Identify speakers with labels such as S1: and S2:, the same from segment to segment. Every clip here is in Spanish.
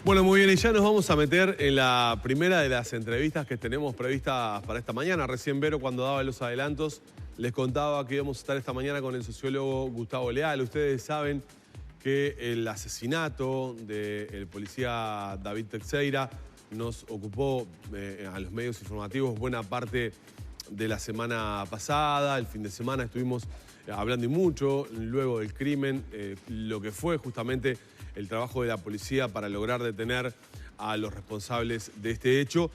S1: Bueno, muy bien, y ya nos vamos a meter en la primera de las entrevistas que tenemos previstas para esta mañana. Recién Vero, cuando daba los adelantos, les contaba que íbamos a estar esta mañana con el sociólogo Gustavo Leal. Ustedes saben que el asesinato del policía David Teixeira nos ocupó a los medios informativos buena parte de la semana pasada. El fin de semana estuvimos hablando y mucho, luego del crimen, lo que fue justamente el trabajo de la policía para lograr detener a los responsables de este hecho.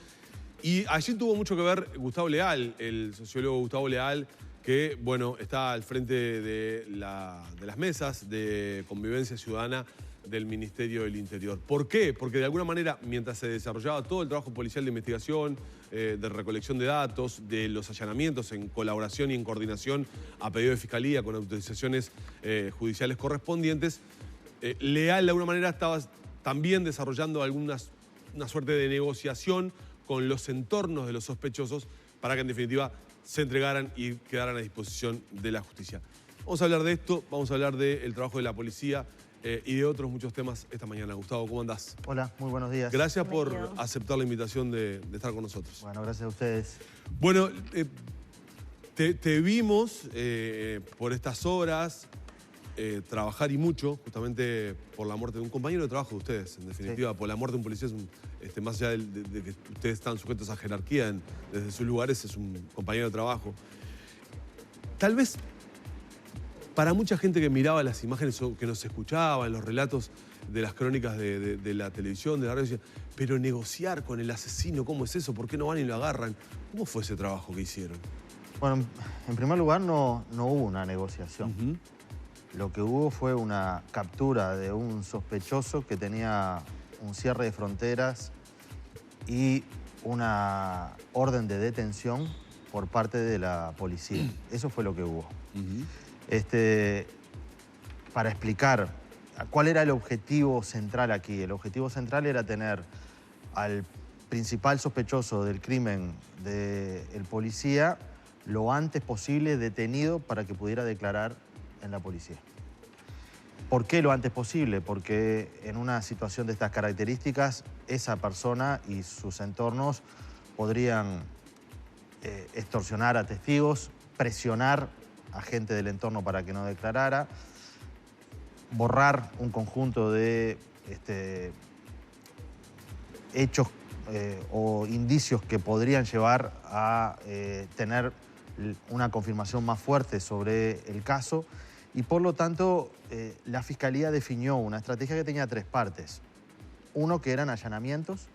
S1: Y allí tuvo mucho que ver Gustavo Leal, el sociólogo Gustavo Leal, que, bueno, está al frente de las mesas de convivencia ciudadana del Ministerio del Interior. ¿Por qué? Porque de alguna manera, mientras se desarrollaba todo el trabajo policial de investigación, de recolección de datos, de los allanamientos en colaboración y en coordinación a pedido de Fiscalía con autorizaciones judiciales correspondientes, Leal de alguna manera estaba también desarrollando una suerte de negociación con los entornos de los sospechosos para que en definitiva se entregaran y quedaran a disposición de la justicia. Vamos a hablar de esto, vamos a hablar del trabajo de la policía y de otros muchos temas esta mañana. Gustavo, ¿cómo andás?
S2: Hola, muy buenos días.
S1: Gracias por aceptar la invitación de estar con nosotros.
S2: Bueno, gracias a ustedes.
S1: Bueno, te vimos por estas horas trabajar y mucho, justamente por la muerte de un compañero de trabajo de ustedes, en definitiva. Sí. Por la muerte de un policía, más allá de que ustedes están sujetos a jerarquía desde sus lugares, es un compañero de trabajo. Tal vez para mucha gente que miraba las imágenes o que nos escuchaba en los relatos de las crónicas de la televisión, de la radio, decía, pero negociar con el asesino, ¿cómo es eso? ¿Por qué no van y lo agarran? ¿Cómo fue ese trabajo que hicieron?
S2: Bueno, en primer lugar no hubo una negociación. Lo que hubo fue una captura de un sospechoso que tenía un cierre de fronteras y una orden de detención por parte de la policía. Eso fue lo que hubo. Para explicar cuál era el objetivo central aquí. El objetivo central era tener al principal sospechoso del crimen del policía lo antes posible detenido para que pudiera declarar en la policía. ¿Por qué lo antes posible? Porque en una situación de estas características, esa persona y sus entornos podrían extorsionar a testigos, presionar a gente del entorno para que no declarara, borrar un conjunto de hechos o indicios que podrían llevar a tener una confirmación más fuerte sobre el caso. Y por lo tanto, la Fiscalía definió una estrategia que tenía tres partes. Uno, que eran allanamientos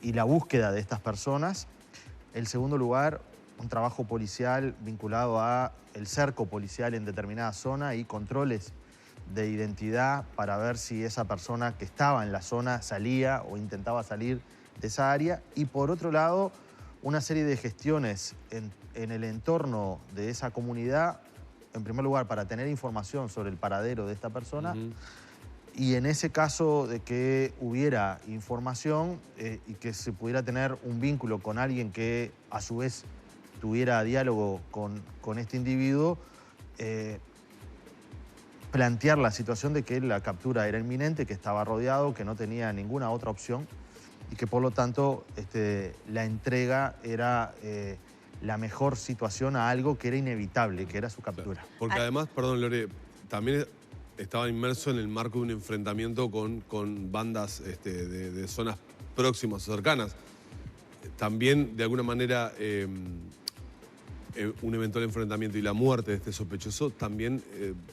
S2: y la búsqueda de estas personas. En segundo lugar, un trabajo policial vinculado a el cerco policial en determinada zona y controles de identidad para ver si esa persona que estaba en la zona salía o intentaba salir de esa área. Y por otro lado, una serie de gestiones en el entorno de esa comunidad, en primer lugar, para tener información sobre el paradero de esta persona, y en ese caso de que hubiera información y que se pudiera tener un vínculo con alguien que a su vez tuviera diálogo con este individuo, plantear la situación de que la captura era inminente, que estaba rodeado, que no tenía ninguna otra opción y que por lo tanto la entrega era la mejor situación a algo que era inevitable, que era su captura.
S1: Porque además, perdón Lore, también estaba inmerso en el marco de un enfrentamiento con bandas de zonas próximas o cercanas. También, de alguna manera, un eventual enfrentamiento y la muerte de este sospechoso también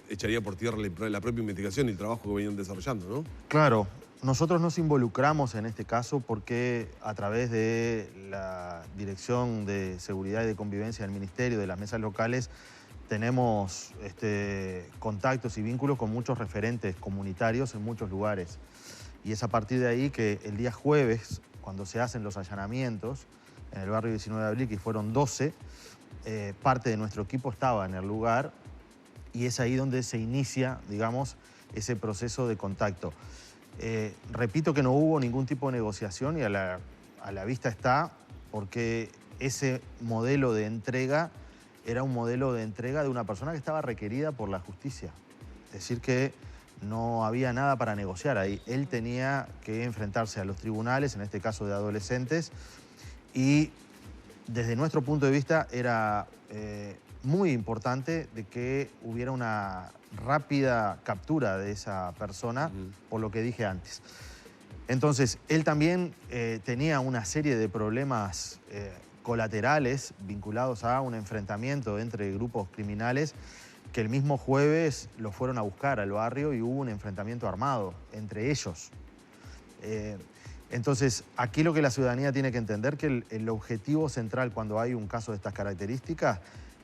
S1: echaría por tierra la propia investigación y el trabajo que venían desarrollando, ¿no?
S2: Claro. Nosotros nos involucramos en este caso porque a través de la Dirección de Seguridad y de Convivencia del Ministerio, de las mesas locales, tenemos contactos y vínculos con muchos referentes comunitarios en muchos lugares. Y es a partir de ahí que el día jueves, cuando se hacen los allanamientos en el barrio 19 de abril, que fueron 12, parte de nuestro equipo estaba en el lugar y es ahí donde se inicia, digamos, ese proceso de contacto. Repito que no hubo ningún tipo de negociación y a la vista está porque ese modelo de entrega era un modelo de entrega de una persona que estaba requerida por la justicia. Es decir que no había nada para negociar ahí. Él tenía que enfrentarse a los tribunales, en este caso de adolescentes, y desde nuestro punto de vista era muy importante de que hubiera una rápida captura de esa persona, por lo que dije antes. Entonces, él también tenía una serie de problemas colaterales vinculados a un enfrentamiento entre grupos criminales que el mismo jueves lo fueron a buscar al barrio y hubo un enfrentamiento armado entre ellos. Entonces, aquí lo que la ciudadanía tiene que entender que el objetivo central cuando hay un caso de estas características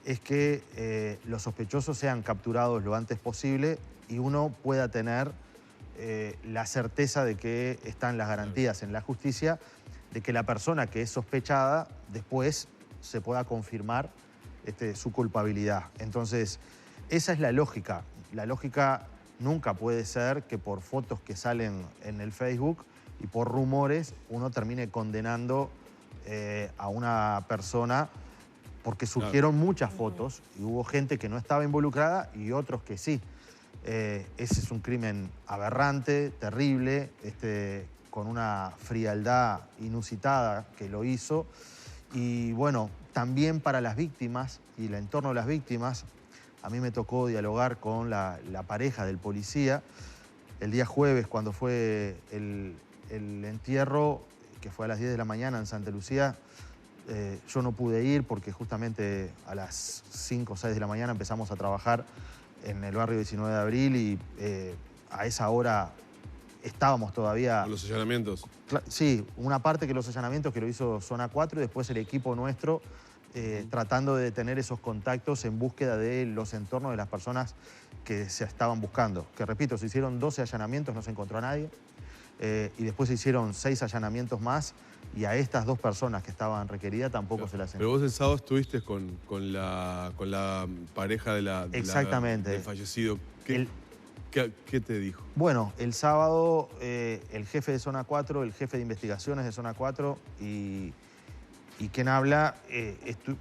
S2: es que los sospechosos sean capturados lo antes posible y uno pueda tener la certeza de que están las garantías en la justicia, de que la persona que es sospechada después se pueda confirmar su culpabilidad. Entonces, esa es la lógica. La lógica nunca puede ser que por fotos que salen en el Facebook y por rumores uno termine condenando a una persona porque surgieron muchas fotos y hubo gente que no estaba involucrada y otros que sí. Ese es un crimen aberrante, terrible, con una frialdad inusitada que lo hizo. Y bueno, también para las víctimas y el entorno de las víctimas, a mí me tocó dialogar con la pareja del policía. El día jueves, cuando fue el entierro, que fue a las 10 de la mañana en Santa Lucía, yo no pude ir porque justamente a las 5 o 6 de la mañana empezamos a trabajar en el barrio 19 de abril y a esa hora estábamos todavía...
S1: ¿Los allanamientos?
S2: Sí, una parte que los allanamientos que lo hizo Zona 4 y después el equipo nuestro tratando de tener esos contactos en búsqueda de los entornos de las personas que se estaban buscando. Que repito, se hicieron 12 allanamientos, no se encontró a nadie. Y después se hicieron 6 allanamientos más y a estas 2 personas que estaban requeridas tampoco se las encontró.
S1: Pero vos el sábado estuviste con la pareja
S2: Exactamente.
S1: del fallecido. ¿Qué te dijo?
S2: Bueno, el sábado el jefe de Zona 4, el jefe de investigaciones de Zona 4 y quien habla,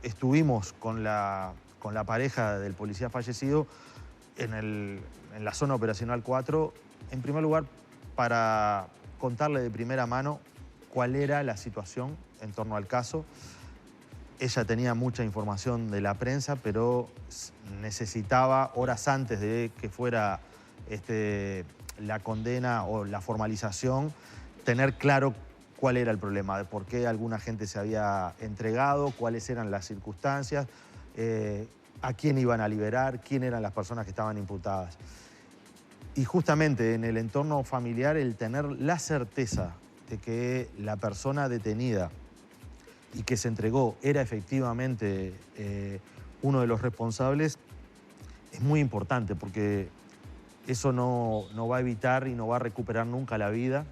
S2: estuvimos con la pareja del policía fallecido en la zona operacional 4, en primer lugar para contarle de primera mano cuál era la situación en torno al caso. Ella tenía mucha información de la prensa, pero necesitaba, horas antes de que fuera la condena o la formalización, tener claro cuál era el problema, de por qué alguna gente se había entregado, cuáles eran las circunstancias, a quién iban a liberar, quién eran las personas que estaban imputadas. Y justamente en el entorno familiar, el tener la certeza de que la persona detenida y que se entregó era efectivamente uno de los responsables, es muy importante porque eso no va a evitar y no va a recuperar nunca la vida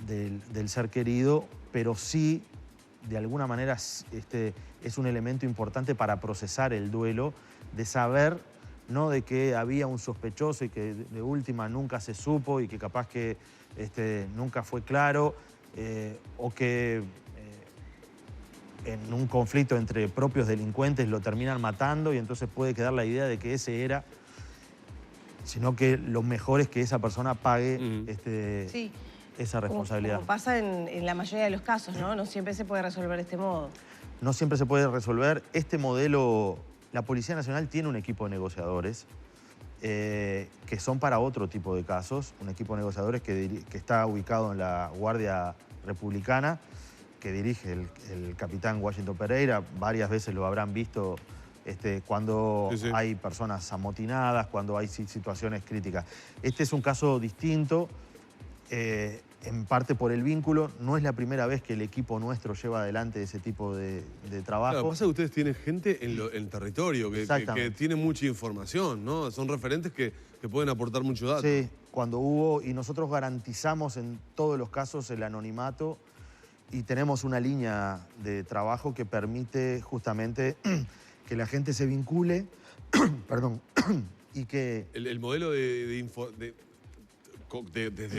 S2: del ser querido, pero sí, de alguna manera, es un elemento importante para procesar el duelo, de saber, no de que había un sospechoso y que de última nunca se supo y que capaz que nunca fue claro, o que en un conflicto entre propios delincuentes lo terminan matando y entonces puede quedar la idea de que ese era, sino que lo mejor es que esa persona pague
S3: sí,
S2: esa responsabilidad.
S3: Como pasa en la mayoría de los casos, ¿no? No siempre se puede resolver de este modo.
S2: No siempre se puede resolver. Este modelo, la Policía Nacional tiene un equipo de negociadores que son para otro tipo de casos. Un equipo de negociadores que está ubicado en la Guardia Republicana, que dirige el capitán Washington Pereira. Varias veces lo habrán visto cuando hay personas amotinadas, cuando hay situaciones críticas. Este es un caso distinto, en parte por el vínculo. No es la primera vez que el equipo nuestro lleva adelante ese tipo de trabajo.
S1: Claro, pasa que ustedes tienen gente en territorio que tiene mucha información, ¿no? Son referentes que pueden aportar mucho datos.
S2: Sí, cuando hubo, y nosotros garantizamos en todos los casos el anonimato y tenemos una línea de trabajo que permite justamente que la gente se vincule, perdón, y que...
S1: El modelo desde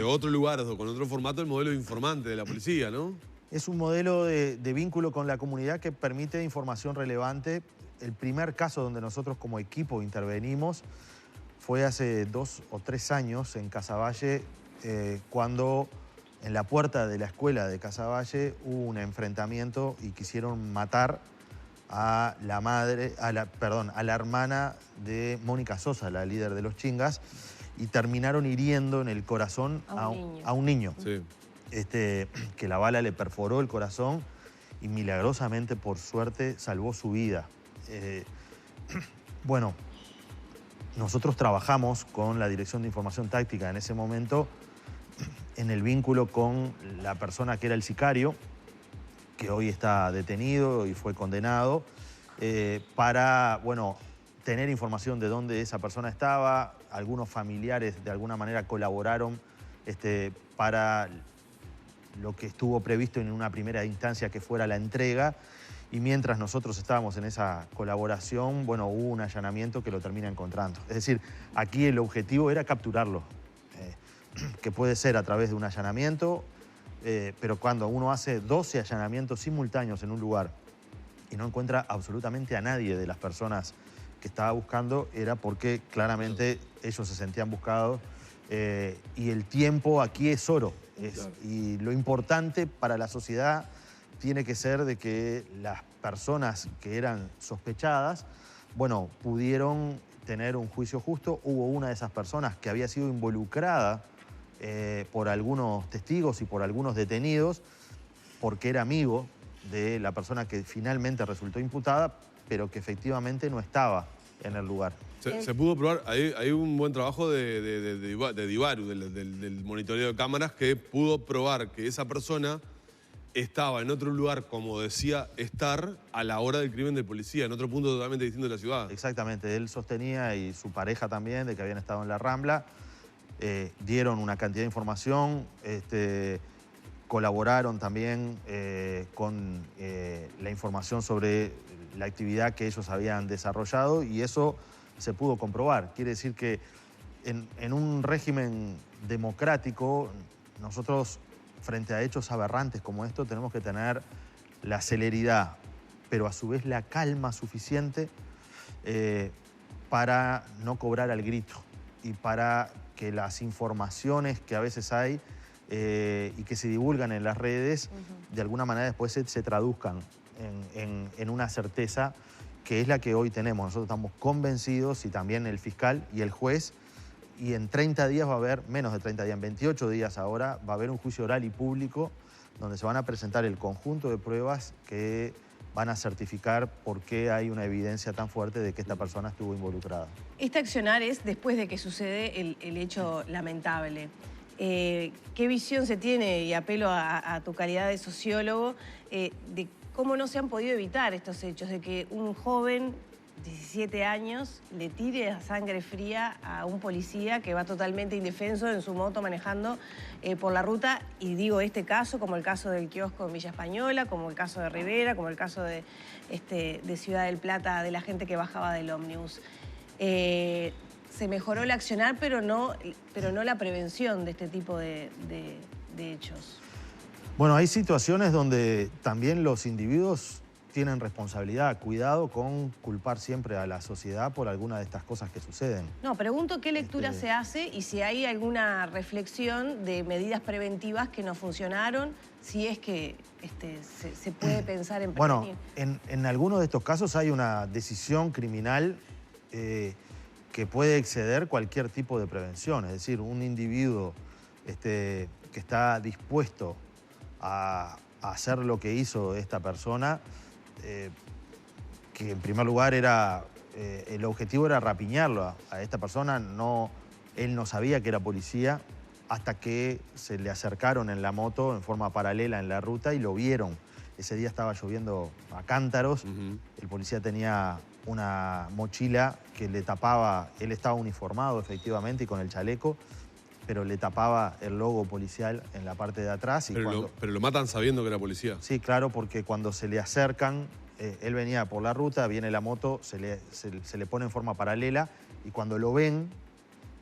S1: otro lugar o con otro formato, el modelo de informante de la policía, ¿no?
S2: Es un modelo de vínculo con la comunidad que permite información relevante. El primer caso donde nosotros como equipo intervenimos fue hace 2 o 3 años en Casaballe, cuando en la puerta de la escuela de Casaballe hubo un enfrentamiento y quisieron matar a la hermana de Mónica Sosa, la líder de los Chingas, y terminaron hiriendo en el corazón a un niño.
S1: Sí.
S2: Que la bala le perforó el corazón y milagrosamente, por suerte, salvó su vida. Bueno, nosotros trabajamos con la Dirección de Información Táctica en ese momento en el vínculo con la persona que era el sicario, que hoy está detenido y fue condenado, para, bueno, tener información de dónde esa persona estaba. Algunos familiares de alguna manera colaboraron para lo que estuvo previsto en una primera instancia que fuera la entrega, y mientras nosotros estábamos en esa colaboración, bueno, hubo un allanamiento que lo termina encontrando. Es decir, aquí el objetivo era capturarlo, que puede ser a través de un allanamiento, pero cuando uno hace 12 allanamientos simultáneos en un lugar y no encuentra absolutamente a nadie de las personas que estaba buscando, era porque claramente ellos se sentían buscados, y el tiempo aquí es oro. Y lo importante para la sociedad tiene que ser de que las personas que eran sospechadas, bueno, pudieron tener un juicio justo. Hubo una de esas personas que había sido involucrada por algunos testigos y por algunos detenidos, porque era amigo de la persona que finalmente resultó imputada, pero que efectivamente no estaba en el lugar.
S1: Se pudo probar, hay un buen trabajo de Divaru, del monitoreo de cámaras, que pudo probar que esa persona estaba en otro lugar, como decía estar, a la hora del crimen del policía, en otro punto totalmente distinto de la ciudad.
S2: Exactamente, él sostenía, y su pareja también, de que habían estado en la Rambla. Dieron una cantidad de información, colaboraron también con la información sobre la actividad que ellos habían desarrollado, y eso se pudo comprobar. Quiere decir que en un régimen democrático, nosotros, frente a hechos aberrantes como esto, tenemos que tener la celeridad, pero a su vez la calma suficiente para no cobrar al grito, y para que las informaciones que a veces hay y que se divulgan en las redes, de alguna manera después se traduzcan en una certeza que es la que hoy tenemos. Nosotros estamos convencidos, y también el fiscal y el juez, y en 30 días va a haber, menos de 30 días, en 28 días ahora, va a haber un juicio oral y público donde se van a presentar el conjunto de pruebas que van a certificar por qué hay una evidencia tan fuerte de que esta persona estuvo involucrada.
S3: Este accionar es después de que sucede el hecho lamentable. ¿Qué visión se tiene, y apelo a tu calidad de sociólogo, de cómo no se han podido evitar estos hechos, de que un joven, 17 años, le tire a sangre fría a un policía que va totalmente indefenso en su moto manejando por la ruta? Y digo este caso, como el caso del kiosco en Villa Española, como el caso de Rivera, como el caso de Ciudad del Plata, de la gente que bajaba del ómnibus. Se mejoró el accionar, pero no la prevención de este tipo de hechos.
S2: Bueno, hay situaciones donde también los individuos tienen responsabilidad. Cuidado con culpar siempre a la sociedad por alguna de estas cosas que suceden.
S3: No, pregunto qué lectura se hace y si hay alguna reflexión de medidas preventivas que no funcionaron, si es que se puede pensar en prevenir.
S2: Bueno, en algunos de estos casos hay una decisión criminal que puede exceder cualquier tipo de prevención. Es decir, un individuo que está dispuesto a hacer lo que hizo esta persona, que en primer lugar el objetivo era rapiñarlo a esta persona. Él no sabía que era policía hasta que se le acercaron en la moto en forma paralela en la ruta y lo vieron. Ese día estaba lloviendo a cántaros. El policía tenía una mochila que le tapaba, él estaba uniformado efectivamente y con el chaleco, pero le tapaba el logo policial en la parte de atrás.
S1: Pero lo matan sabiendo que era policía.
S2: Sí, claro, porque cuando se le acercan, él venía por la ruta, viene la moto, se le pone en forma paralela, y cuando lo ven,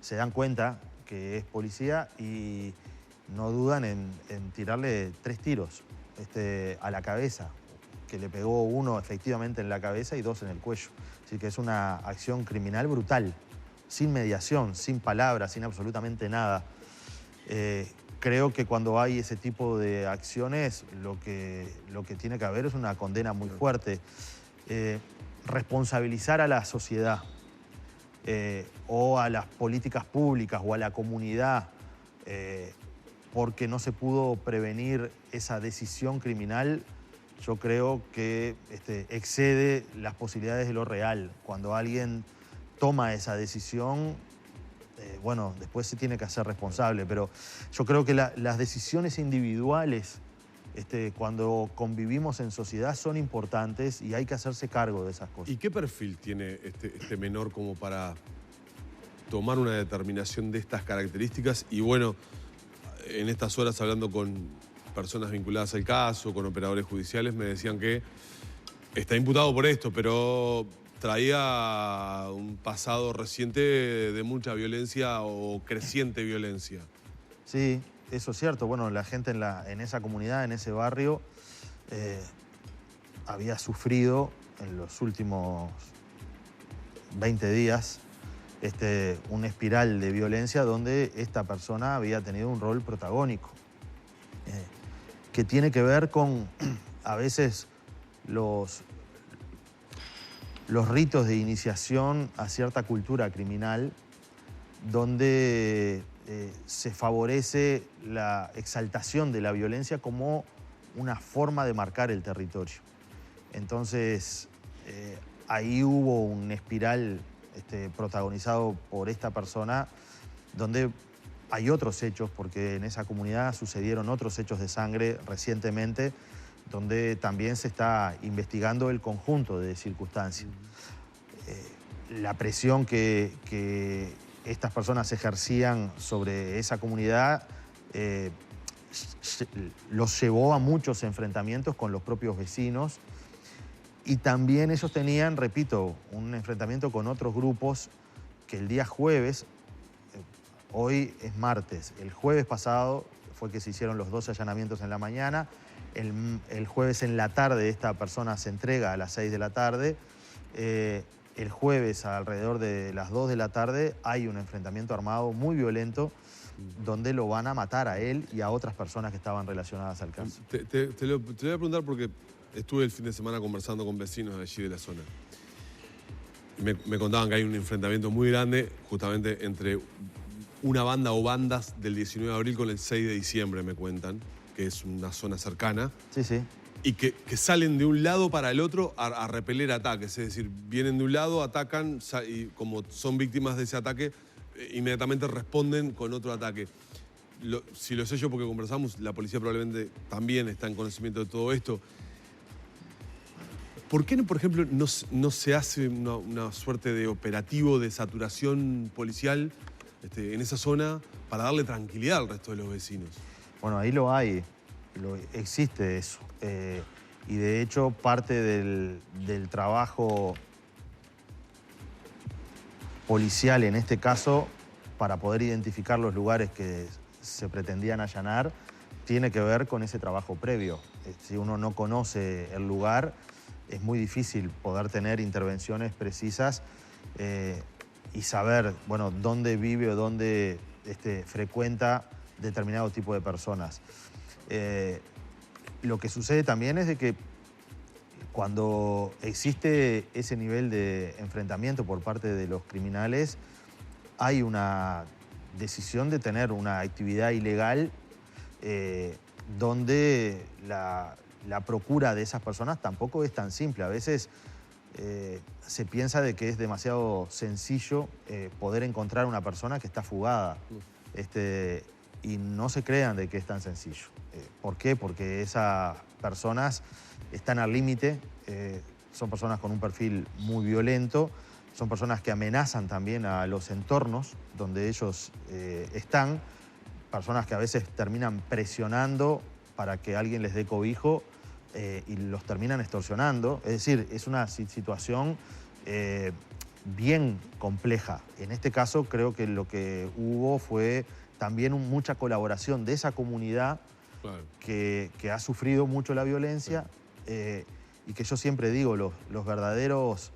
S2: se dan cuenta que es policía y no dudan en tirarle 3 tiros a la cabeza, que le pegó uno efectivamente en la cabeza y 2 en el cuello. Así que es una acción criminal brutal, sin mediación, sin palabras, sin absolutamente nada. Creo que cuando hay ese tipo de acciones, lo que tiene que haber es una condena muy fuerte. Responsabilizar a la sociedad o a las políticas públicas o a la comunidad porque no se pudo prevenir esa decisión criminal, yo creo que excede las posibilidades de lo real. Cuando alguien toma esa decisión, bueno, después se tiene que hacer responsable, pero yo creo que las decisiones individuales, cuando convivimos en sociedad, son importantes y hay que hacerse cargo de esas cosas.
S1: ¿Y qué perfil tiene este menor como para tomar una determinación de estas características? Y bueno, en estas horas hablando con personas vinculadas al caso, con operadores judiciales, me decían que está imputado por esto, pero traía un pasado reciente de mucha violencia o creciente violencia.
S2: Sí, eso es cierto. Bueno, la gente en esa comunidad, en ese barrio, había sufrido en los últimos 20 días una espiral de violencia donde esta persona había tenido un rol protagónico, que tiene que ver con, a veces, los ritos de iniciación a cierta cultura criminal, donde se favorece la exaltación de la violencia como una forma de marcar el territorio. Entonces, ahí hubo una espiral protagonizado por esta persona, donde hay otros hechos, porque en esa comunidad sucedieron otros hechos de sangre recientemente, donde también se está investigando el conjunto de circunstancias. La presión que estas personas ejercían sobre esa comunidad los llevó a muchos enfrentamientos con los propios vecinos, y también ellos tenían, repito, un enfrentamiento con otros grupos que el día jueves, hoy es martes, el jueves pasado fue que se hicieron los 12 allanamientos en la mañana, el jueves en la tarde esta persona se entrega a las 6 de la tarde, el jueves alrededor de las 2 de la tarde hay un enfrentamiento armado muy violento donde lo van a matar a él y a otras personas que estaban relacionadas al caso.
S1: Te lo voy a preguntar porque estuve el fin de semana conversando con vecinos de allí de la zona. Me contaban que hay un enfrentamiento muy grande justamente entre una banda o bandas del 19 de abril con el 6 de diciembre, me cuentan, que es una zona cercana.
S2: Sí, sí.
S1: Y que salen de un lado para el otro a repeler ataques. Es decir, vienen de un lado, atacan y como son víctimas de ese ataque, inmediatamente responden con otro ataque. Si lo sé yo porque conversamos, la policía probablemente también está en conocimiento de todo esto. ¿Por qué, por ejemplo, no se hace una suerte de operativo de saturación policial en esa zona para darle tranquilidad al resto de los vecinos?
S2: Bueno, ahí lo hay, existe eso. Y de hecho parte del trabajo policial en este caso, para poder identificar los lugares que se pretendían allanar, tiene que ver con ese trabajo previo. Si uno no conoce el lugar, es muy difícil poder tener intervenciones precisas y saber, bueno, dónde vive o dónde frecuenta determinado tipo de personas. Lo que sucede también es de que cuando existe ese nivel de enfrentamiento por parte de los criminales, hay una decisión de tener una actividad ilegal donde la procura de esas personas tampoco es tan simple. A veces se piensa de que es demasiado sencillo poder encontrar una persona que está fugada. Y no se crean de que es tan sencillo. ¿Por qué? Porque esas personas están al límite, son personas con un perfil muy violento, son personas que amenazan también a los entornos donde ellos están, personas que a veces terminan presionando para que alguien les dé cobijo y los terminan extorsionando. Es decir, es una situación bien compleja. En este caso creo que lo que hubo fue también mucha colaboración de esa comunidad, claro, que ha sufrido mucho la violencia, y que yo siempre digo, los verdaderos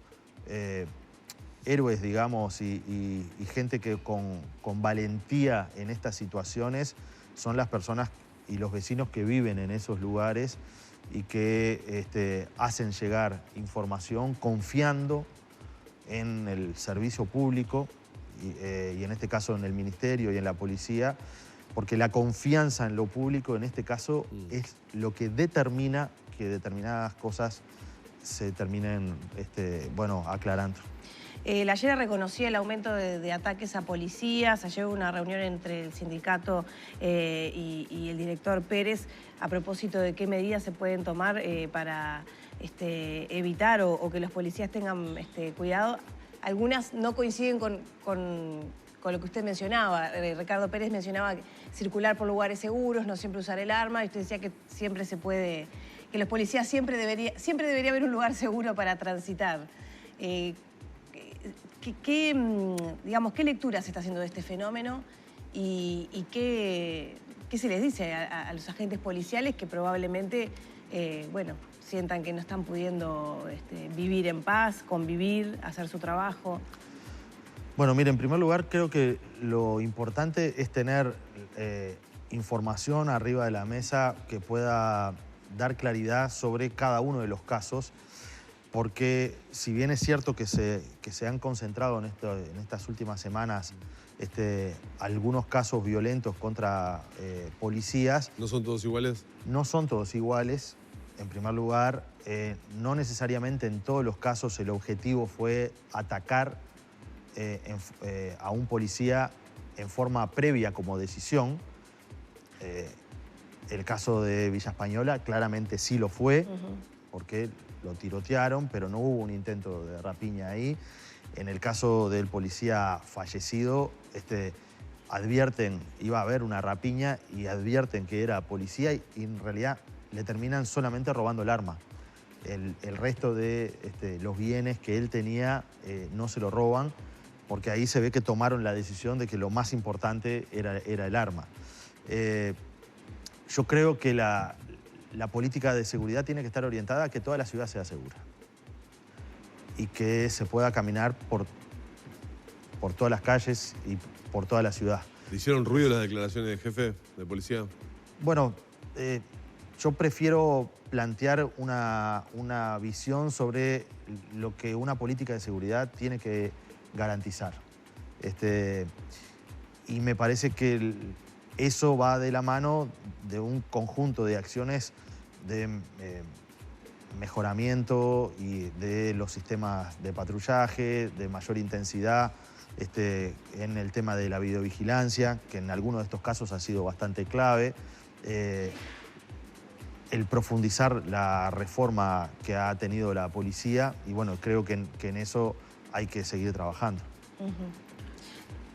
S2: héroes, digamos, y gente que con valentía en estas situaciones son las personas y los vecinos que viven en esos lugares y que hacen llegar información confiando en el servicio público y en este caso en el ministerio y en la policía, porque la confianza en lo público en este caso es lo que determina que determinadas cosas se terminen aclarando.
S3: La Llera reconocía el aumento de ataques a policías. Ayer hubo una reunión entre el sindicato y el director Pérez a propósito de qué medidas se pueden tomar para evitar o que los policías tengan cuidado. Algunas no coinciden con lo que usted mencionaba. Ricardo Pérez mencionaba circular por lugares seguros, no siempre usar el arma, y usted decía que siempre se puede, que los policías siempre debería haber un lugar seguro para transitar. ¿Qué lectura se está haciendo de este fenómeno y qué se les dice a los agentes policiales que probablemente sientan que no están pudiendo vivir en paz, convivir, hacer su trabajo?
S2: Bueno, mire, en primer lugar creo que lo importante es tener información arriba de la mesa que pueda dar claridad sobre cada uno de los casos, porque si bien es cierto que se han concentrado en estas últimas semanas algunos casos violentos contra policías...
S1: ¿No son todos iguales?
S2: No son todos iguales. En primer lugar, no necesariamente en todos los casos el objetivo fue atacar a un policía en forma previa como decisión. El caso de Villa Española claramente sí lo fue, porque lo tirotearon, pero no hubo un intento de rapiña ahí. En el caso del policía fallecido, advierten, iba a haber una rapiña y advierten que era policía y en realidad le terminan solamente robando el arma. El resto de los bienes que él tenía no se lo roban, porque ahí se ve que tomaron la decisión de que lo más importante era el arma. Yo creo que la política de seguridad tiene que estar orientada a que toda la ciudad sea segura y que se pueda caminar por todas las calles y por toda la ciudad.
S1: ¿Le hicieron ruido las declaraciones del jefe de policía?
S2: Bueno, yo prefiero plantear una visión sobre lo que una política de seguridad tiene que garantizar. Y me parece que eso va de la mano de un conjunto de acciones de mejoramiento y de los sistemas de patrullaje, de mayor intensidad, en el tema de la videovigilancia, que en algunos de estos casos ha sido bastante clave. El profundizar la reforma que ha tenido la policía y bueno, creo que en eso hay que seguir trabajando.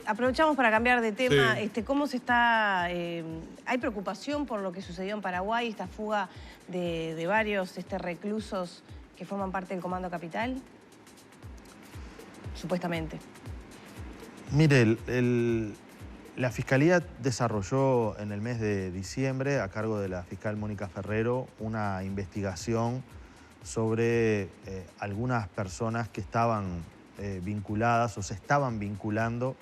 S3: Aprovechamos para cambiar de tema.
S1: Sí.
S3: ¿Cómo se está...? ¿Hay preocupación por lo que sucedió en Paraguay, esta fuga de varios reclusos que forman parte del Comando Capital? Supuestamente.
S2: Mire, la Fiscalía desarrolló en el mes de diciembre, a cargo de la fiscal Mónica Ferrero, una investigación sobre algunas personas que estaban vinculadas o se estaban vinculando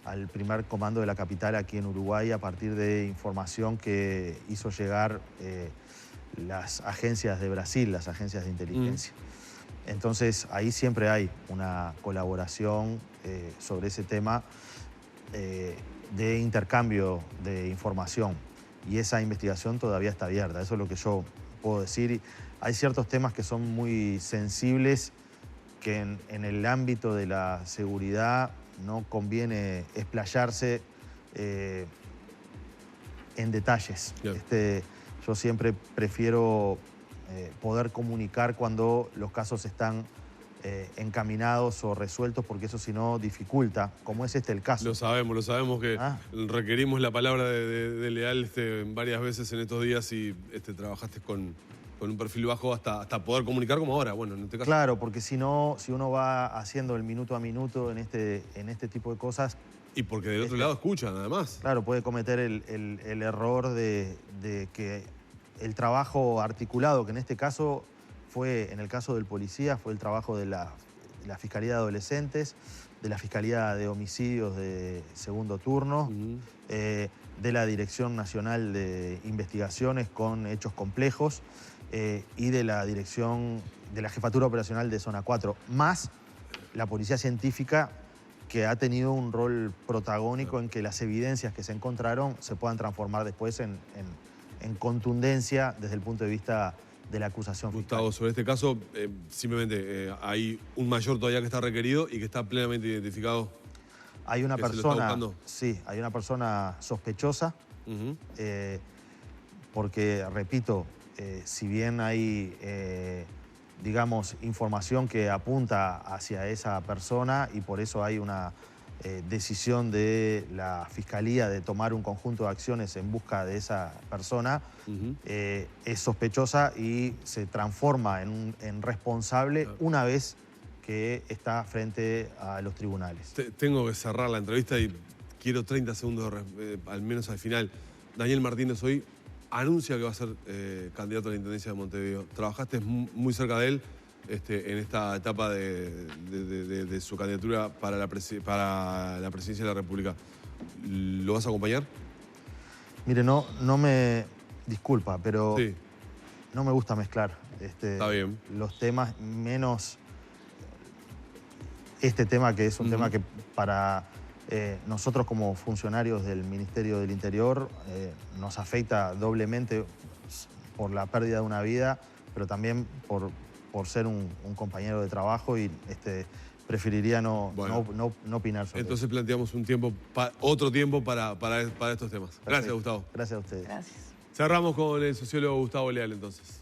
S2: al primer comando de la capital aquí en Uruguay a partir de información que hizo llegar las agencias de Brasil, las agencias de inteligencia. Entonces, ahí siempre hay una colaboración sobre ese tema de intercambio de información. Y esa investigación todavía está abierta, eso es lo que yo puedo decir. Hay ciertos temas que son muy sensibles que en el ámbito de la seguridad no conviene explayarse en detalles. Yo siempre prefiero poder comunicar cuando los casos están encaminados o resueltos, porque eso si no dificulta, como es el caso.
S1: Lo sabemos que requerimos la palabra de Leal varias veces en estos días y trabajaste con un perfil bajo hasta poder comunicar como ahora. Bueno, en este caso.
S2: Claro, porque si no, si uno va haciendo el minuto a minuto en este tipo de cosas...
S1: Y porque del otro lado escuchan, además.
S2: Claro, puede cometer el error de que el trabajo articulado, que en este caso fue, en el caso del policía, fue el trabajo de la la Fiscalía de Adolescentes, de la Fiscalía de Homicidios de segundo turno, de la Dirección Nacional de Investigaciones con Hechos Complejos y de la Dirección de la Jefatura Operacional de Zona 4, más la Policía Científica, que ha tenido un rol protagónico en que las evidencias que se encontraron se puedan transformar después en contundencia desde el punto de vista de la acusación fiscal.
S1: Gustavo, sobre este caso, simplemente hay un mayor todavía que está requerido y que está plenamente identificado.
S2: Hay una
S1: ¿Que se lo está
S2: persona,
S1: buscando?
S2: sí, hay una persona sospechosa, porque, repito, si bien hay, digamos, información que apunta hacia esa persona y por eso hay una decisión de la Fiscalía de tomar un conjunto de acciones en busca de esa persona, es sospechosa y se transforma en responsable una vez que está frente a los tribunales.
S1: Tengo que cerrar la entrevista y quiero 30 segundos, al menos al final. Daniel Martínez hoy anuncia que va a ser candidato a la Intendencia de Montevideo. Trabajaste muy cerca de él en esta etapa de su candidatura para la presidencia de la República. ¿Lo vas a acompañar?
S2: Mire, no me disculpa, pero
S1: Sí.
S2: no me gusta mezclar
S1: Está bien.
S2: los temas, menos este tema, que es un tema que para nosotros como funcionarios del Ministerio del Interior nos afecta doblemente por la pérdida de una vida, pero también por ser un compañero de trabajo y preferiría no opinar sobre
S1: Entonces
S2: eso.
S1: planteamos otro tiempo para estos temas. Gracias,
S2: Perfecto.
S1: Gustavo.
S2: Gracias a ustedes.
S3: Gracias.
S1: Cerramos con el sociólogo Gustavo Leal, entonces.